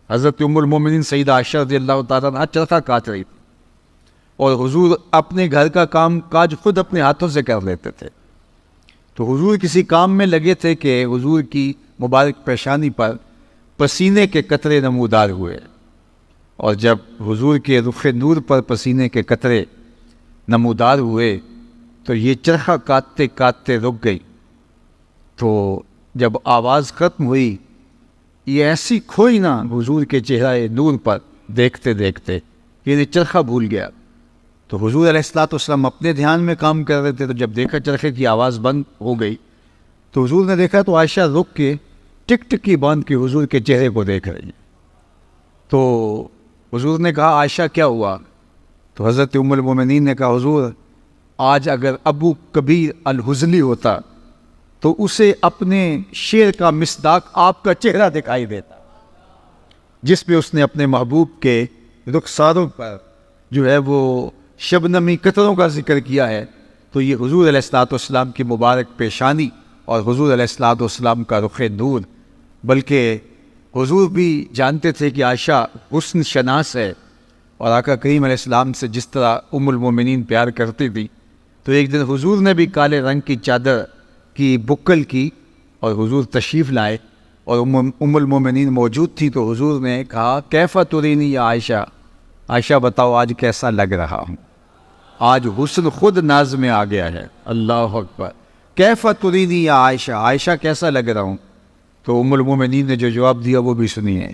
حضرت ام المومنین سیدہ عائشہ رضی اللہ تعالیٰ عنہا چرخہ کاٹ رہی تھی، اور حضور اپنے گھر کا کام کاج خود اپنے ہاتھوں سے کر لیتے تھے۔ تو حضور کسی کام میں لگے تھے کہ حضور کی مبارک پیشانی پر پسینے کے قطرے نمودار ہوئے، اور جب حضور کے رخ نور پر پسینے کے قطرے نمودار ہوئے تو یہ چرخہ کاٹتے کاٹتے رک گئی۔ تو جب آواز ختم ہوئی، یہ ایسی کھوئی نہ حضور کے چہرہ نور پر دیکھتے دیکھتے یہ چرخہ بھول گیا۔ تو حضور علیہ السلام اپنے دھیان میں کام کر رہے تھے، تو جب دیکھا چرخے کی آواز بند ہو گئی تو حضور نے دیکھا تو عائشہ رک کے ٹک ٹکی باندھ کے حضور کے چہرے کو دیکھ رہی ہے۔ تو حضور نے کہا عائشہ کیا ہوا؟ تو حضرت ام المومنین نے کہا حضور آج اگر ابو کبیر الحزلی ہوتا تو اسے اپنے شعر کا مصداق آپ کا چہرہ دکھائی دیتا، جس میں اس نے اپنے محبوب کے رخساروں پر جو ہے وہ شبنمی قطروں کا ذکر کیا ہے۔ تو یہ حضور علیہ السلام کی مبارک پیشانی اور حضور علیہ السلام کا رخ نور، بلکہ حضور بھی جانتے تھے کہ عائشہ حسن شناس ہے، اور آقا کریم علیہ السلام سے جس طرح ام المومنین پیار کرتی تھی، تو ایک دن حضور نے بھی کالے رنگ کی چادر کی بکل کی اور حضور تشریف لائے، اور ام المومنین موجود تھی۔ تو حضور نے کہا کیف ترینی یا عائشہ، عائشہ بتاؤ آج کیسا لگ رہا ہوں، آج حسن خود ناز میں آ گیا ہے۔ اللہ اکبر، کیف ترینی یا عائشہ، عائشہ کیسا لگ رہا ہوں؟ تو ام المومنین نے جو جواب دیا وہ بھی سنیے۔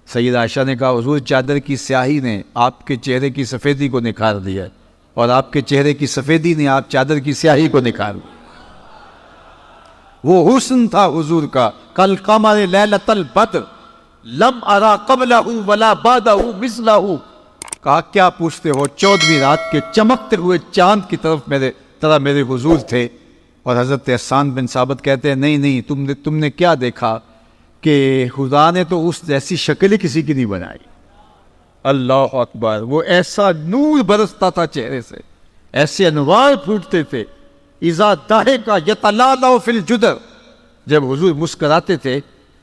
سید عائشہ نے کہا حضور چادر کی سیاہی نے آپ کے چہرے کی سفیدی کو نکھار دیا، اور آپ کے چہرے کی سفیدی نے آپ چادر کی سیاہی کو نکھار دیا۔ وہ حسن تھا حضور کا کل قمر لیلۃ البدر لم ارا قبلہ ولا بعدہ مثلہ۔ کہا کیا پوچھتے ہو، 14ویں رات کے چمکتے ہوئے چاند کی طرح میرے حضور تھے۔ اور حضرت حسان بن ثابت کہتے ہیں نہیں تم نے کیا دیکھا کہ خدا نے تو اس جیسی شکل ہی کسی کی نہیں بنائی۔ اللہ اکبر، وہ ایسا نور برستا تھا چہرے سے، ایسے انوار پھوٹتے تھے۔ اذا ضحک یتلالع فی الجدر، جب حضور مسکراتے تھے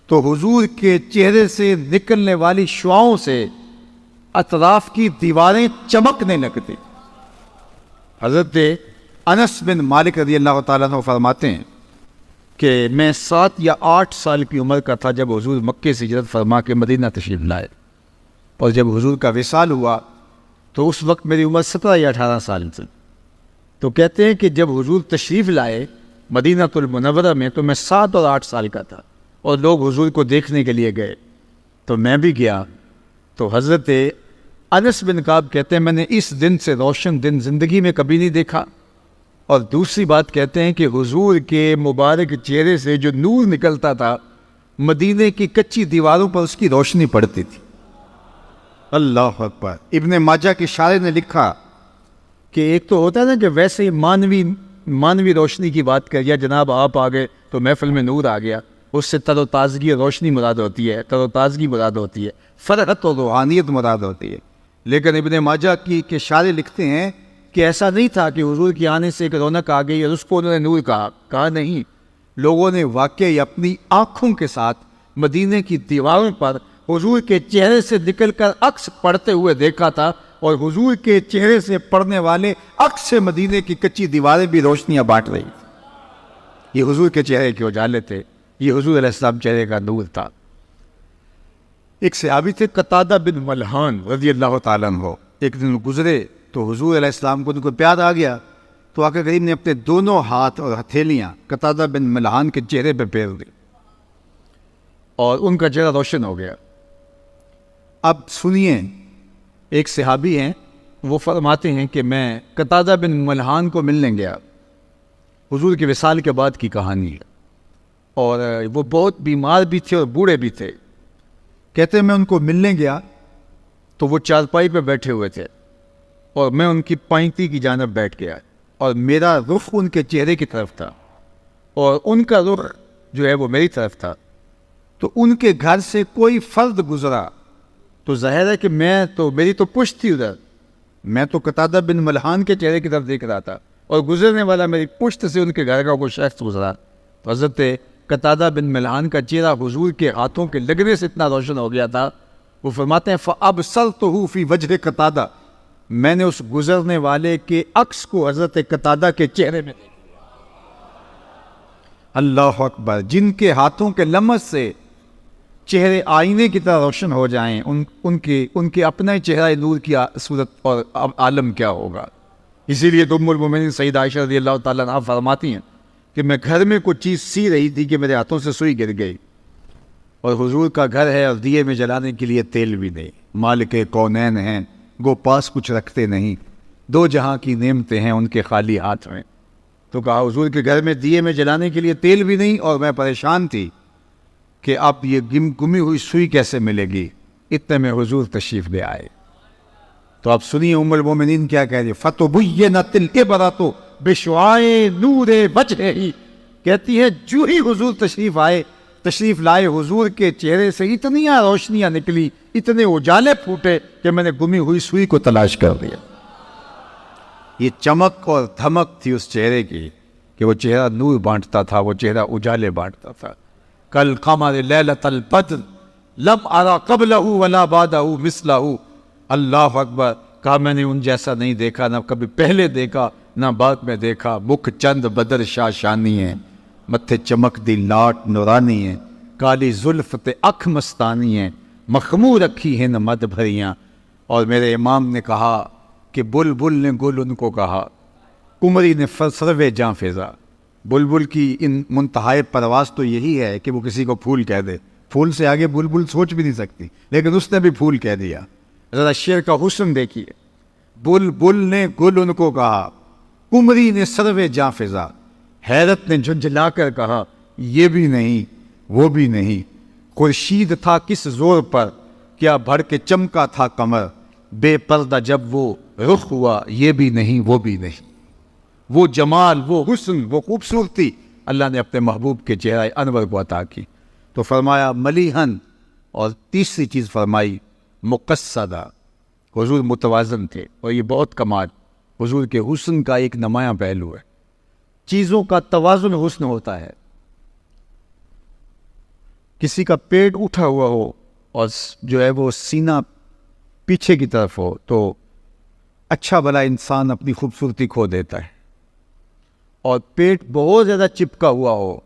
تو حضور کے چہرے سے نکلنے والی شعاؤں سے اطراف کی دیواریں چمکنے لگتی۔ حضرت انس بن مالک رضی اللہ تعالیٰ عنہ فرماتے ہیں کہ میں 7 یا 8 سال کی عمر کا تھا جب حضور مکے سے ہجرت فرما کے مدینہ تشریف لائے، اور جب حضور کا وصال ہوا تو اس وقت میری عمر 17 یا 18 سال تھی۔ تو کہتے ہیں کہ جب حضور تشریف لائے مدینہ المنورہ میں تو میں 7 اور 8 سال کا تھا، اور لوگ حضور کو دیکھنے کے لیے گئے تو میں بھی گیا۔ تو حضرت انس بن کعب کہتے ہیں میں نے اس دن سے روشن دن زندگی میں کبھی نہیں دیکھا، اور دوسری بات کہتے ہیں کہ حضور کے مبارک چہرے سے جو نور نکلتا تھا مدینے کی کچی دیواروں پر اس کی روشنی پڑتی تھی۔ اللہ اکبر۔ ابن ماجہ کے شارح نے لکھا کہ ایک تو ہوتا ہے نا کہ ویسے ہی مانوی روشنی کی بات کر یا جناب آپ آ گئے تو محفل میں نور آ گیا، اس سے تر و تازگی روشنی مراد ہوتی ہے، تر و تازگی مراد ہوتی ہے، فرحت و روحانیت مراد ہوتی ہے۔ لیکن ابن ماجہ کے شارح لکھتے ہیں کہ ایسا نہیں تھا کہ حضور کے آنے سے ایک رونق آ گئی اور اس کو انہوں نے نور کہا نہیں، لوگوں نے واقعی اپنی آنکھوں کے ساتھ مدینے کی دیواروں پر حضور کے چہرے سے نکل کر عکس پڑھتے ہوئے دیکھا تھا، اور حضور کے چہرے سے پڑھنے والے عکس سے مدینے کی کچی دیواریں بھی روشنیاں بانٹ رہی تھیں۔ یہ حضور کے چہرے کے اجالے تھے، یہ حضور علیہ السلام چہرے کا نور تھا۔ ایک صحابی تھے قتادہ بن ملحان رضی اللہ تعالیٰ عنہ، ایک دن گزرے تو حضور علیہ السلام کو ان کو پیار آ گیا، تو آقا کریم نے اپنے دونوں ہاتھ اور ہتھیلیاں قتادہ بن ملحان کے چہرے پہ پھیر دی اور ان کا چہرہ روشن ہو گیا۔ اب سنیے، ایک صحابی ہیں وہ فرماتے ہیں کہ میں قتادہ بن ملحان کو ملنے گیا، حضور کے وصال کے بعد کی کہانی ہے، اور وہ بہت بیمار بھی تھے اور بوڑھے بھی تھے۔ کہتے ہیں میں ان کو ملنے گیا تو وہ چارپائی پہ بیٹھے ہوئے تھے، اور میں ان کی پائنتی کی جانب بیٹھ گیا، اور میرا رخ ان کے چہرے کی طرف تھا اور ان کا رخ جو ہے وہ میری طرف تھا۔ تو ان کے گھر سے کوئی فرد گزرا تو ظاہر ہے کہ میری تو پشت تھی ادھر، میں تو قتادہ بن ملحان کے چہرے کی طرف دیکھ رہا تھا، اور گزرنے والا میری پشت سے ان کے گھر کا کوئی شخص گزرا تو حضرت قتادہ بن ملحان کا چہرہ حضور کے ہاتھوں کے لگنے سے اتنا روشن ہو گیا تھا وہ فرماتے ہیں فَأَبْصَرْتُهُ فِي وَجْهِ قتادہ، میں نے اس گزرنے والے کے عکس کو حضرت قتادہ کے چہرے میں دیکھا۔ اللہ اکبر، جن کے ہاتھوں کے لمس سے چہرے آئینے کی طرح روشن ہو جائیں، ان کے اپنا ہی چہرہ نور کی صورت اور عالم کیا ہوگا۔ اسی لیے تو ام المومنین سیدہ عائشہ رضی اللہ تعالیٰ عنہا فرماتی ہیں کہ میں گھر میں کوئی چیز سی رہی تھی کہ میرے ہاتھوں سے سوئی گر گئی، اور حضور کا گھر ہے اور دیے میں جلانے کے لیے تیل بھی نہیں، مالک کونین ہیں، گو پاس کچھ رکھتے نہیں، دو جہاں کی نعمتیں ہیں ان کے خالی ہاتھ میں۔ تو کہا حضور کے گھر میں دیے میں جلانے کے لیے تیل بھی نہیں، اور میں پریشان تھی کہ اب یہ گمی ہوئی سوئی کیسے ملے گی۔ اتنے میں حضور تشریف لے آئے۔ تو آپ سنیے ام المومنین کیا کہہ رہی، فَتُبُيِّنَتِ الْعِبْرَةُ بِشُعَاعِ نُورِ وَجْهِهِ، کہتی ہے جو ہی حضور تشریف لائے، حضور کے چہرے سے اتنی روشنیاں نکلی، اتنے اجالے پھوٹے کہ میں نے گمی ہوئی سوئی کو تلاش کر دیا۔ یہ چمک اور دھمک تھی اس چہرے کی کہ وہ چہرہ نور بانٹتا تھا، وہ چہرہ اجالے بانٹتا تھا۔ کل قمر لیلۃ البدر لم ارى قبلہ ولا بعدہ مثلہ۔ اللہ اکبر، کہا میں نے ان جیسا نہیں دیکھا، نہ کبھی پہلے دیکھا نہ بعد میں دیکھا۔ مکھ چند بدر شاہ شانی ہیں، متھے چمک دی لاٹ نورانی ہیں، کالی زلف تے اکھ مستانی ہیں، مخمور رکھی ہیں مد بھریاں۔ اور میرے امام نے کہا کہ بلبل نے گل ان کو کہا، کمری نے سروے جاں فضا۔ بلبل کی ان منتہائے پرواز تو یہی ہے کہ وہ کسی کو پھول کہہ دے، پھول سے آگے بلبل سوچ بھی نہیں سکتی، لیکن اس نے بھی پھول کہہ دیا۔ ذرا شعر کا حسن دیکھیے، بلبل نے گل ان کو کہا، کمری نے سروے جاں فضا۔ حیرت نے جھنجھلا کر کہا، یہ بھی نہیں وہ بھی نہیں۔ خورشید تھا کس زور پر، کیا بھڑ کے چمکا تھا قمر۔ بے پردہ جب وہ رخ ہوا، یہ بھی نہیں وہ بھی نہیں۔ وہ جمال، وہ حسن، وہ خوبصورتی اللہ نے اپنے محبوب کے چہرہ انور کو عطا کی۔ تو فرمایا ملیحن، اور تیسری چیز فرمائی مقصدہ، حضور متوازن تھے، اور یہ بہت کمال حضور کے حسن کا ایک نمایاں پہلو ہے۔ چیزوں کا توازن حسن ہوتا ہے۔ کسی کا پیٹ اٹھا ہوا ہو اور جو ہے وہ سینہ پیچھے کی طرف ہو تو اچھا بھلا انسان اپنی خوبصورتی کھو دیتا ہے، اور پیٹ بہت زیادہ چپکا ہوا ہو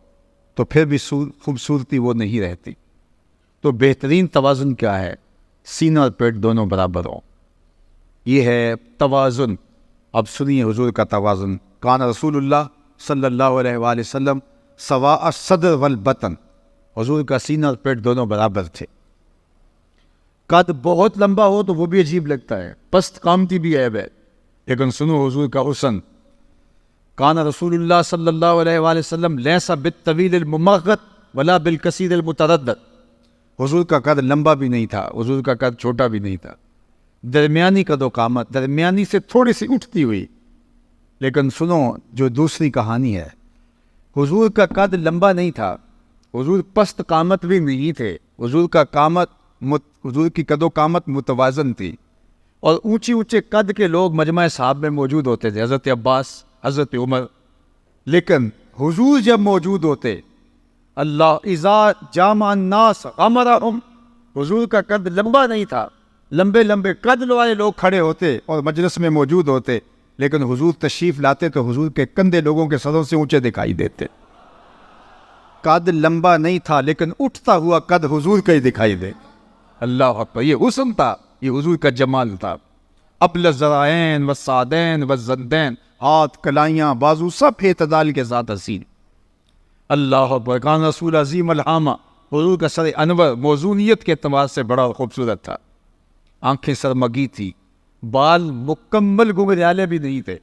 تو پھر بھی خوبصورتی وہ نہیں رہتی۔ تو بہترین توازن کیا ہے؟ سینہ اور پیٹ دونوں برابر ہوں، یہ ہے توازن۔ اب سنیے حضور کا توازن۔ کان رسول اللہ صلی اللہ علیہ وآلہ وسلم سواء الصدر والبطن، حضور کا سینہ اور پیٹ دونوں برابر تھے۔ قد بہت لمبا ہو تو وہ بھی عجیب لگتا ہے، پست قامتی بھی عیب ہے، لیکن سنو حضور کا حسن۔ کان رسول اللہ صلی اللہ علیہ وآلہ وسلم لیس بالطویل الممغط ولا بالکثیر المتردد، حضور کا قد لمبا بھی نہیں تھا، حضور کا قد چھوٹا بھی نہیں تھا، درمیانی قد و قامت، درمیانی سے تھوڑی سی اٹھتی ہوئی۔ لیکن سنو جو دوسری کہانی ہے، حضور کا قد لمبا نہیں تھا، حضور پست قامت بھی نہیں تھے، حضور کی قد و قامت متوازن تھی، اور اونچے قد کے لوگ مجمع صحابہ میں موجود ہوتے تھے، حضرت عباس، حضرت عمر۔ لیکن حضور جب موجود ہوتے، اللہ اذا جامع الناس غمرہم، حضور کا قد لمبا نہیں تھا، لمبے قد والے لوگ کھڑے ہوتے اور مجلس میں موجود ہوتے، لیکن حضور تشریف لاتے تو حضور کے کندھے لوگوں کے سروں سے اونچے دکھائی دیتے۔ قد لمبا نہیں تھا لیکن اٹھتا ہوا قد حضور کا ہی دکھائی دے۔ اللہ اکبر، یہ حسن تھا، یہ حضور کا جمال تھا۔ ابل الذرائین والسعدین والزندین، ہاتھ، کلائیاں، بازو سب اعتدال کے ساتھ حسین۔ اللہ اکبر، کان رسول عظیم الحامہ، حضور کا سر انور موزونیت کے اعتبار سے بڑا خوبصورت تھا۔ آنکھیں سرمگی تھی، بال مکمل گھنگریالے بھی نہیں تھے،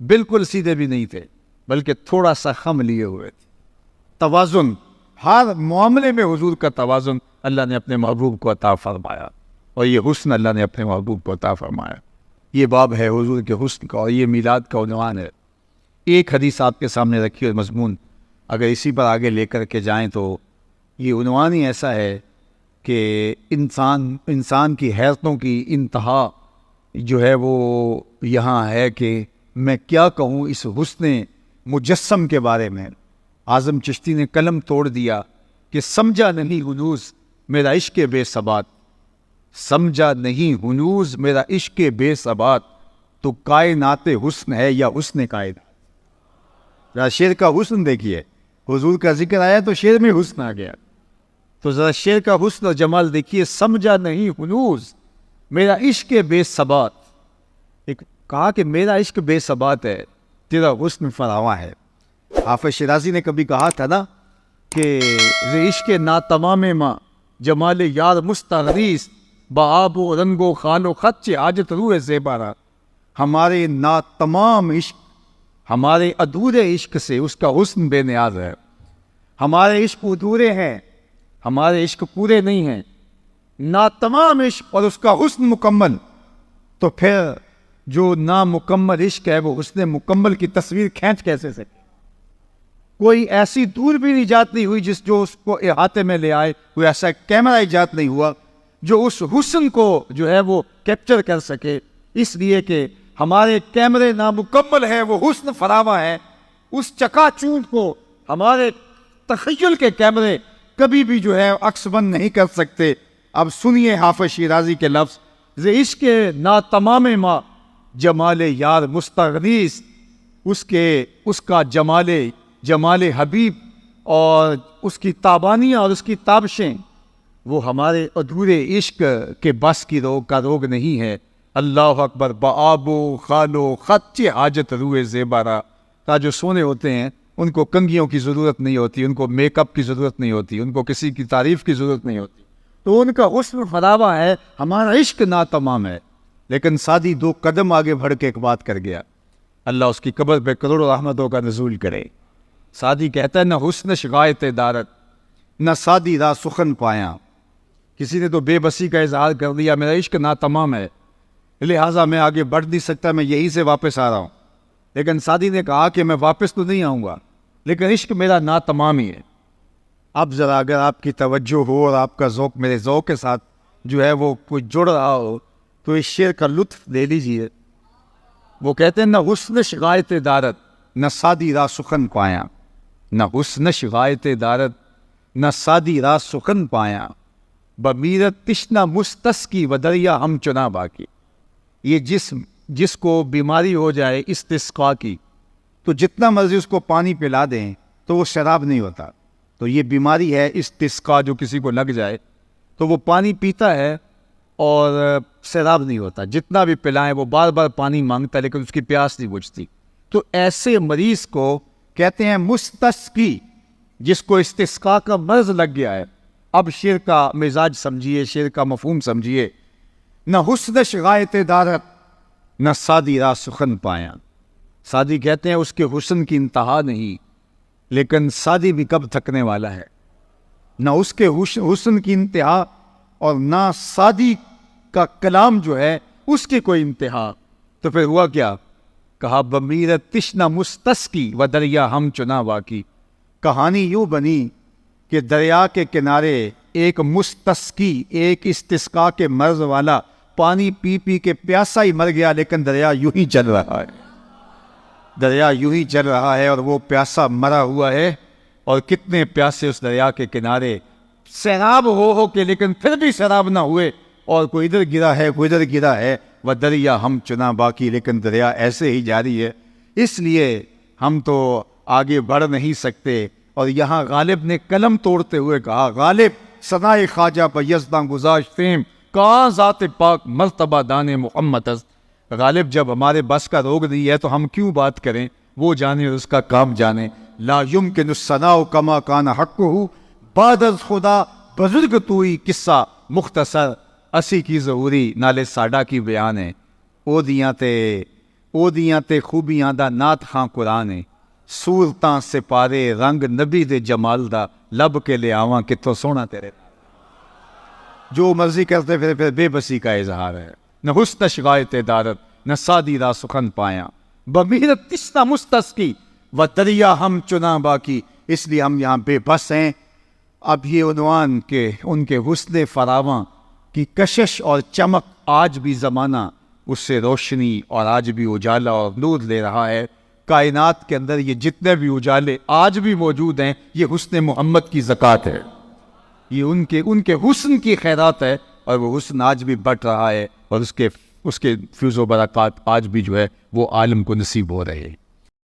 بالکل سیدھے بھی نہیں تھے، بلکہ تھوڑا سا خم لیے ہوئے تھے۔ توازن، ہر معاملے میں حضور کا توازن اللہ نے اپنے محبوب کو عطا فرمایا، اور یہ حسن اللہ نے اپنے محبوب کو عطا فرمایا۔ یہ باب ہے حضور کے حسن کا، اور یہ میلاد کا عنوان ہے۔ ایک حدیث آپ کے سامنے رکھی اور مضمون اگر اسی پر آگے لے کر کے جائیں تو یہ عنوان ہی ایسا ہے کہ انسان کی حیرتوں کی انتہا جو ہے وہ یہاں ہے کہ میں کیا کہوں اس حسن مجسم کے بارے میں۔ اعظم چشتی نے قلم توڑ دیا کہ سمجھا نہیں ہنوز میرا عشق بے ثبات، سمجھا نہیں ہنوز میرا عشق بے ثبات، تو کائنات حسن ہے یا حسن کائنات؟ ذرا شعر کا حسن دیکھیے، حضور کا ذکر آیا تو شعر میں حسن آ گیا، تو ذرا شعر کا حسن اور جمال دیکھیے. سمجھا نہیں ہنوز میرا عشق بے ثبات، ایک کہا کہ میرا عشق بے ثبات ہے، تیرا حسن فراواں ہے. حافظ شیرازی نے کبھی کہا تھا نا کہ عشق ناتمام ماں جمال یار مستغریس، بآب و رنگ و خال و خط چے حاجت روح زیبارا. ہمارے ناتمام عشق، ہمارے ادھورے عشق سے اس کا حسن بے نیاز ہے. ہمارے عشق ادھورے ہیں، ہمارے عشق پورے نہیں ہیں، ناتمام عشق اور اس کا حسن مکمل. تو پھر جو نامکمل عشق ہے وہ حسن مکمل کی تصویر کھینچ کیسے سکے؟ کوئی ایسی دور بھی ایجاد نہیں ہوئی جو اس کو احاطے میں لے آئے، کوئی ایسا کیمرہ ایجاد نہیں ہوا جو اس حسن کو جو ہے وہ کیپچر کر سکے. اس لیے کہ ہمارے کیمرے نامکمل ہے، وہ حسن فراواں ہے. اس چکا چوند کو ہمارے تخیل کے کیمرے کبھی بھی جو ہے عکس بند نہیں کر سکتے. اب سنیے حافظ شیرازی کے لفظ، ز عشق ناتمام ماں جمال یار مستغریس، اس کا جمال حبیب اور اس کی تابانیاں اور اس کی تابشیں وہ ہمارے ادھورے عشق کے بس کی کا روگ نہیں ہے. اللہ اکبر. بآب و خال و خط چے حاجت روح زیبارا. کا جو سونے ہوتے ہیں ان کو کنگھیوں کی ضرورت نہیں ہوتی، ان کو میک اپ کی ضرورت نہیں ہوتی، ان کو کسی کی تعریف کی ضرورت نہیں ہوتی، تو ان کا حسن فراواں ہے. ہمارا عشق ناتمام ہے. لیکن سادی دو قدم آگے بڑھ کے ایک بات کر گیا، اللہ اس کی قبر پہ کروڑوں رحمتوں کا نزول کرے. سادی کہتا ہے نہ حسن شغایت دارت، نہ سادی را سخن پایا. کسی نے تو بے بسی کا اظہار کر دیا، میرا عشق ناتمام ہے لہٰذا میں آگے بڑھ نہیں سکتا، میں یہیں سے واپس آ رہا ہوں. لیکن سادی نے کہا کہ میں واپس تو نہیں آؤں گا لیکن عشق میرا ناتمام ہی ہے. اب ذرا اگر آپ کی توجہ ہو اور آپ کا ذوق میرے ذوق کے ساتھ جو ہے وہ کوئی جڑ رہا ہو تو اس شعر کا لطف لے لیجئے. وہ کہتے ہیں نہ حسن شغایت دارت نہ سادی را سخن پایا، نہ حسن شغایت دارت نہ سادی را سخن پایا، بمیرت تشنا مستسقی و دریا ہم چنا باقی. یہ جس کو بیماری ہو جائے استسقا کی تو جتنا مرضی اس کو پانی پلا دیں تو وہ شراب نہیں ہوتا. تو یہ بیماری ہے استسقا، جو کسی کو لگ جائے تو وہ پانی پیتا ہے اور سیراب نہیں ہوتا، جتنا بھی پلائیں وہ بار بار پانی مانگتا ہے لیکن اس کی پیاس نہیں بجھتی. تو ایسے مریض کو کہتے ہیں مستسقی، جس کو استسقا کا مرض لگ گیا ہے. اب شعر کا مزاج سمجھیے، شعر کا مفہوم سمجھیے. نہ حسن شغایت دارت نہ سادی را سخن پایا. سادی کہتے ہیں اس کے حسن کی انتہا نہیں، لیکن سادی بھی کب تھکنے والا ہے. نہ اس کے حسن کی انتہا اور نہ سادی کا کلام جو ہے اس کی کوئی انتہا. تو پھر ہوا کیا؟ کہا بمیرت تشنا مستسقی و دریا ہم چنا واقعی. کہانی یوں بنی کہ دریا کے کنارے ایک مستسقی، ایک استسقا کے مرض والا پانی پی پی کے پیاسا ہی مر گیا، لیکن دریا یوں ہی چل رہا ہے. دریا یوں ہی چل رہا ہے اور وہ پیاسا مرا ہوا ہے. اور کتنے پیاسے اس دریا کے کنارے سیراب ہو کے لیکن پھر بھی سیراب نہ ہوئے، اور کوئی ادھر گرا ہے کوئی ادھر گرا ہے. وہ دریا ہم چنا باقی، لیکن دریا ایسے ہی جاری ہے. اس لیے ہم تو آگے بڑھ نہیں سکتے. اور یہاں غالب نے قلم توڑتے ہوئے کہا، غالب ثنائے خواجہ بیزداں گزاشتیم کہاں ذات پاک مرتبہ دان محمد است. غالب جب ہمارے بس کا روگ نہیں ہے تو ہم کیوں بات کریں، وہ جانے اور اس کا کام جانے. لا یمکن الثناء کما کان حقہ بعد از خدا بزرگ توئی قصہ مختصر اسی کی ظہوری نالے ساڈا کی بیان ہے. او دیاں تے خوبیاں دا نات خاں قرآن ہے. صورتاں سپارے رنگ نبی دے جمال دا لب کے لے آواں کتوں سونا تیرے. جو مرضی کرتے پھر بے بسی کا اظہار ہے. نہ حسن شغایت دارت نہ سادی را سخن پایا، بمیرت تشنا مستسقی و دریا ہم چنا باقی. اس لیے ہم یہاں بے بس ہیں. اب یہ عنوان کہ ان کے حسن فراواں کی کشش اور چمک آج بھی زمانہ اس سے روشنی اور آج بھی اجالا اور نور لے رہا ہے. کائنات کے اندر یہ جتنے بھی اجالے آج بھی موجود ہیں، یہ حسن محمد کی زکوٰۃ ہے، یہ ان کے حسن کی خیرات ہے. اور وہ حسن آج بھی بڑھ رہا ہے، اور اس کے فیض و برکات آج بھی جو ہے وہ عالم کو نصیب ہو رہے ہیں۔